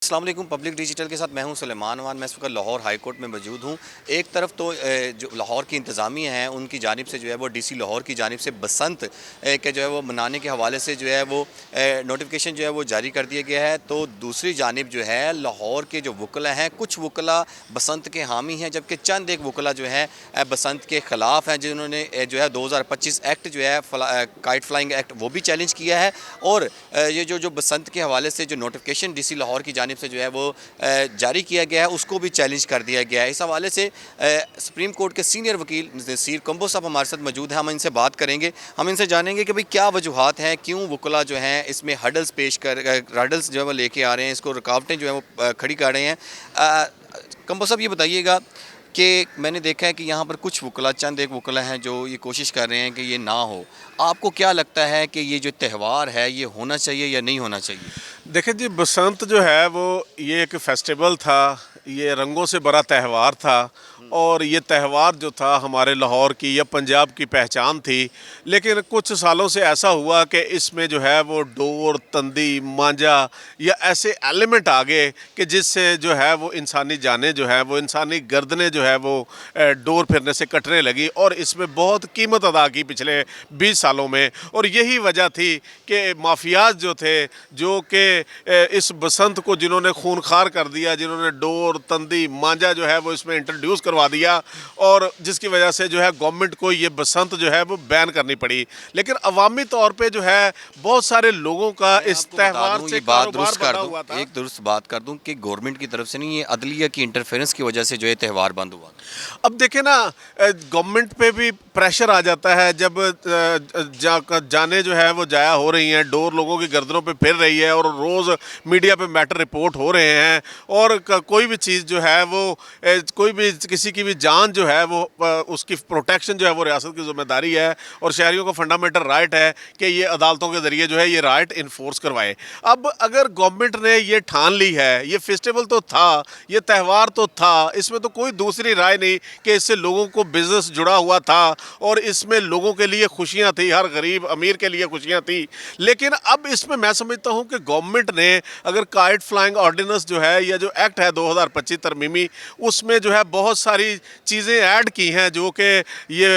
अस्सलाम वालेकुम। Public digital के साथ मैं हूं सुलेमान वान। मैं इस वक्त लाहौर हाई कोर्ट में मौजूद हूं। एक तरफ तो जो लाहौर की इंतज़ामिया है उनकी जानिब से जो है वो डीसी लाहौर की जानिब से बसंत के जो है वो मनाने के हवाले से जो है वो नोटिफिकेशन जो है वो जारी कर दिया गया है। तो दूसरी जानिब जो है लाहौर के जो वकला हैं, कुछ वकला बसंत के हामी हैं, जबकि चंद एक वकला जो है बसंत के ख़िलाफ़ हैं, जिन्होंने जो है 2025 एक्ट जो है काइट फ्लाइंग एक्ट वो भी चैलेंज किया है। और ये जो बसंत के हवाले से जो नोटिफिकेशन डीसी लाहौर की जानिब से जो है वो जारी किया गया है उसको भी चैलेंज कर दिया गया है। इस हवाले से सुप्रीम कोर्ट के सीनियर वकील नसीर कंबो साहब हमारे साथ मौजूद हैं। हम इनसे बात करेंगे, हम इनसे जानेंगे कि भाई क्या वजूहात हैं, क्यों वकला जो हैं इसमें हडल्स जो है वो लेके आ रहे हैं, इसको रुकावटें जो है वो खड़ी कर रहे हैं। कंबो साहब ये बताइएगा कि मैंने देखा है कि यहाँ पर कुछ वकला, चंद एक वकला हैं जो ये कोशिश कर रहे हैं कि ये ना हो। आपको क्या लगता है कि ये जो त्यौहार है ये होना चाहिए या नहीं होना चाहिए? देखिए जी, बसंत जो है वो ये एक फेस्टिवल था, ये रंगों से भरा त्यौहार था। और ये त्यौहार जो था हमारे लाहौर की या पंजाब की पहचान थी। लेकिन कुछ सालों से ऐसा हुआ कि इसमें जो है वो डोर, तंदी, मांझा या ऐसे एलिमेंट आ गए कि जिससे जो है वो इंसानी जानें जो है वो इंसानी गर्दनें जो है वो डोर फिरने से कटने लगी। और इसमें बहुत कीमत अदा की पिछले 20 सालों में। और यही वजह थी कि माफियाज जो थे, जो कि इस बसंत को जिन्होंने खूनखार कर दिया, जिन्होंने डोर, तंदी, मांझा जो है वो इसमें इंट्रोड्यूस करवा दिया, और जिसकी वजह से जो है गवर्नमेंट को ये बसंत जो है वो बैन करनी पड़ी। लेकिन अवामी तौर पे जो है बहुत सारे लोगों का इस त्यौहार से कारोबार बंधा हुआ था। एक दुरुस्त बात कर दूं कि गवर्नमेंट की तरफ से नहीं, ये अदलिया की इंटरफेरेंस की वजह से जो है त्यौहार बंद हुआ। अब देखें ना, गवर्नमेंट पे भी प्रेशर आ जाता है जब जाने जो है वो जाया हो रही हैं, डोर लोगों की गर्दनों पे फिर रही है और रोज़ मीडिया पे मैटर रिपोर्ट हो रहे हैं। और कोई भी चीज़ जो है वो कोई भी किसी की भी जान जो है वो उसकी प्रोटेक्शन जो है वो रियासत की जिम्मेदारी है। और शहरियों का फंडामेंटल राइट है कि ये अदालतों के ज़रिए जो है ये राइट इन्फोर्स करवाए। अब अगर गवर्नमेंट ने ये ठान ली है, ये फेस्टिवल तो था, ये त्यौहार तो था, इसमें तो कोई दूसरी राय नहीं कि इससे लोगों को बिजनेस जुड़ा हुआ था और इसमें लोगों के लिए खुशियां थी, हर गरीब अमीर के लिए खुशियां थी। लेकिन अब इसमें मैं समझता हूं कि गवर्नमेंट ने अगर काइट फ्लाइंग ऑर्डिनेंस जो है या जो एक्ट है 2025 तरमीमी, उसमें जो है बहुत सारी चीज़ें ऐड की हैं, जो कि ये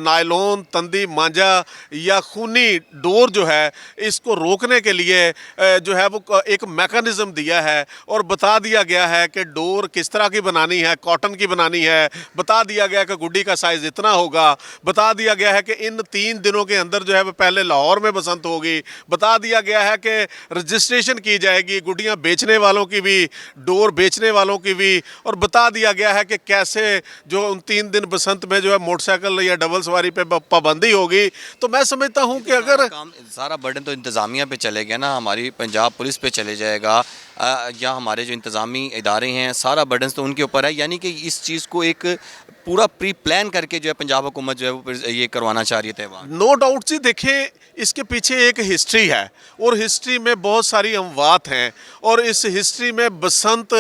नायलॉन, तंदी, मांझा या खूनी डोर जो है इसको रोकने के लिए जो है वो एक मैकेनिज्म दिया है। और बता दिया गया है कि डोर किस तरह की बनानी है, कॉटन की बनानी है, बता दिया गया कि गुड्डी का साइज़ इतना होगा, बता दिया गया है कि इन 3 दिनों के अंदर जो है वो पहले लाहौर में बसंत होगी, बता दिया गया है कि रजिस्ट्रेशन की जाएगी गुड्डियाँ बेचने वालों की भी, डोर बेचने वालों की भी। और बता दिया गया है कि कैसे जो उन 3 दिन बसंत में जो है मोटरसाइकिल या डबल सवारी पे पाबंदी होगी। तो मैं समझता हूँ कि अगर सारा बर्डन तो इंतज़ामिया पे चले गया ना, हमारी पंजाब पुलिस पे चले जाएगा, या हमारे जो इंतज़ामी इदारे हैं सारा बर्डन तो उनके ऊपर है। यानी कि इस चीज़ को एक पूरा प्री प्लान करके जो है पंजाब हुकूमत जो है वो ये करवाना चाह रही है त्यौहार। नो डाउट जी, देखिए इसके पीछे एक हिस्ट्री है और हिस्ट्री में बहुत सारी अमवात हैं। और इस हिस्ट्री में बसंत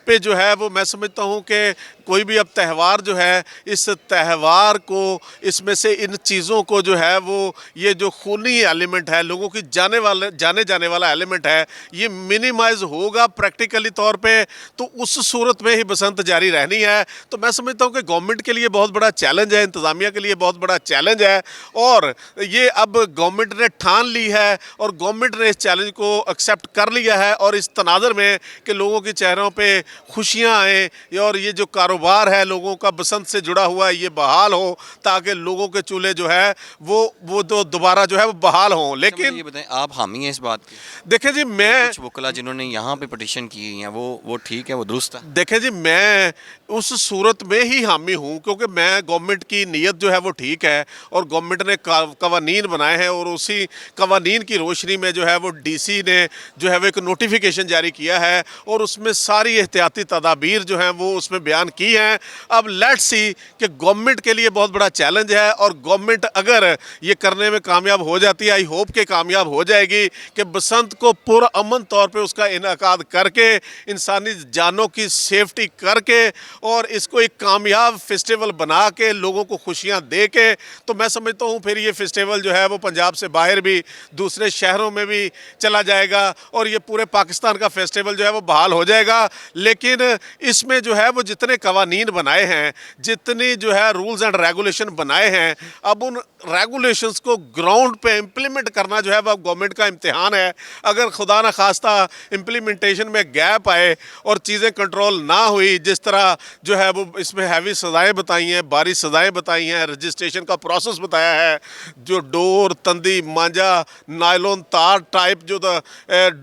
पे जो है वो मैं समझता हूँ कि कोई भी अब त्यौहार जो है, इस त्यौहार को, इसमें से इन चीज़ों को जो है वो ये जो खूनी एलिमेंट है, लोगों की जाने जाने वाला एलिमेंट है, ये मिनिमाइज होगा प्रैक्टिकली तौर पे। तो उस सूरत में ही बसंत जारी रहनी है। तो मैं समझता हूँ कि गवर्नमेंट के लिए बहुत बड़ा चैलेंज है, इंतज़ामिया के लिए बहुत बड़ा चैलेंज है। और ये अब गवर्नमेंट ने ठान ली है और गवर्नमेंट ने इस चैलेंज को एक्सेप्ट कर लिया है। और इस तनाज़र में कि लोगों के चेहरों पर खुशियाँ आएँ और ये जो कारोबार है लोगों का बसंत से जुड़ा हुआ है ये बहाल हो, ताकि लोगों के चूल्हे जो है वो तो दोबारा जो है वो बहाल हों। लेकिन ये बताएं, आप हामी हैं इस बात की? देखिए जी, मैं कुछ वकला जिन्होंने यहाँ पे पटिशन की हैं वो ठीक है, वो दुरुस्त है? देखें जी, मैं उस सूरत में ही हामी हूँ क्योंकि मैं गवर्नमेंट की नीयत जो है वो ठीक है और गवर्नमेंट ने कवानीन बनाए हैं। और उसी कवानीन की रोशनी में जो है वो डीसी ने जो है वो एक नोटिफिकेशन जारी किया है और उसमें सारी एहतियाती तदाबीर जो हैं वो उसमें बयान की हैं। अब लेट्स सी कि गवर्नमेंट के लिए बहुत बड़ा चैलेंज है और गवर्नमेंट अगर ये करने में कामयाब हो जाती है, आई होप के कामयाब हो जाएगी, कि बसंत को पुरअमन तौर पे उसका इनेकाद करके इंसानी जानों की सेफ्टी करके और इसको एक कामयाब फेस्टिवल बना के लोगों को खुशियाँ दे के, तो मैं समझता हूँ फिर ये फेस्टिवल जो है वो पंजाब से बाहर भी दूसरे शहरों में भी चला जाएगा और ये पूरे पाकिस्तान का फेस्टिवल जो है वो बहाल हो जाएगा। लेकिन इसमें जो है वो जितने कवानीन बनाए हैं, जितनी जो है रूल्स एंड रेगुलेशन बनाए हैं, अब उन रेगुलेशंस को ग्राउंड पे इम्प्लीमेंट करना जो है वो गवर्नमेंट का इम्तिहान है। अगर खुदा न खास्ता इम्प्लीमेंटेशन में गैप आए और चीज़ें कंट्रोल ना हुई, जिस तरह जो है वो इसमें हैवी सज़ाएँ बताई हैं, भारी सज़ाएँ बताई हैं, रजिस्ट्रेशन का प्रोसेस बताया है, जो डोर, तंदी, मांझा, नायलॉन तार टाइप जो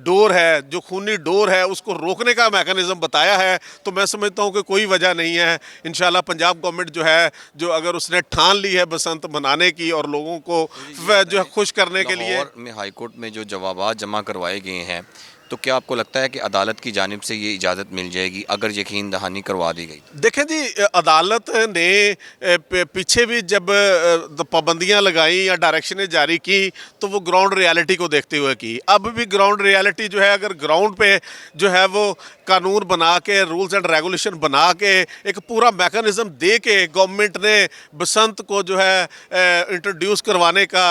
डोर है, जो खूनी डोर है, उसको रोकने का मैकेनिज़्म बताया है, तो मैं समझता हूँ कि कोई वजह नहीं है। इंशाल्लाह पंजाब गवर्नमेंट जो है, जो अगर उसने ठान ली है बसंत मनाने की और लोगों को जो है खुश करने के लिए। लाहौर में हाई कोर्ट में जो जवाबात जमा करवाए गए हैं, तो क्या आपको लगता है कि अदालत की जानिब से ये इजाज़त मिल जाएगी अगर यकीन दहानी करवा दी गई? देखें जी, अदालत ने पीछे भी जब पाबंदियां लगाई या डायरेक्शनें जारी की तो वो ग्राउंड रियलिटी को देखते हुए की। अब भी ग्राउंड रियलिटी जो है, अगर ग्राउंड पे जो है वो कानून बना के, रूल्स एंड रेगुलेशन बना के, एक पूरा मैकेनिज़्म दे के गवर्नमेंट ने बसंत को जो है इंट्रोड्यूस करवाने का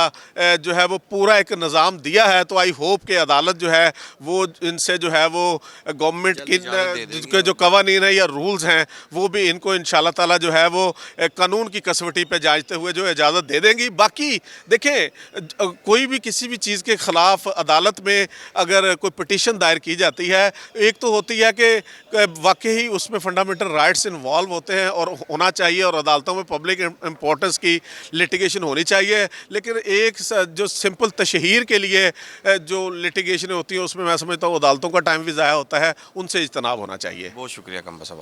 जो है वो पूरा एक निज़ाम दिया है, तो आई होप कि अदालत जो है वो इनसे जो है वो गवर्नमेंट की जिसके जो कवानीन है या रूल्स हैं वो भी इनको इंशाल्लाह ताला जो है वो कानून की कसवटी पे जांचते हुए जो इजाज़त दे देंगी। बाकी देखें, कोई भी किसी भी चीज़ के ख़िलाफ़ अदालत में अगर कोई पिटीशन दायर की जाती है, एक तो होती है कि वाकई उसमें फंडामेंटल राइट्स इन्वॉल्व होते हैं और होना चाहिए, और अदालतों में पब्लिक इम्पोर्टेंस की लिटिगेशन होनी चाहिए। लेकिन एक जो सिंपल तशहीर के लिए जो लिटिगेशन होती है उसमें मैं समझता हूँ अदालतों का टाइम भी ज़ाया होता है, उनसे इज्तनाब होना चाहिए। बहुत शुक्रिया कम्बा साहब।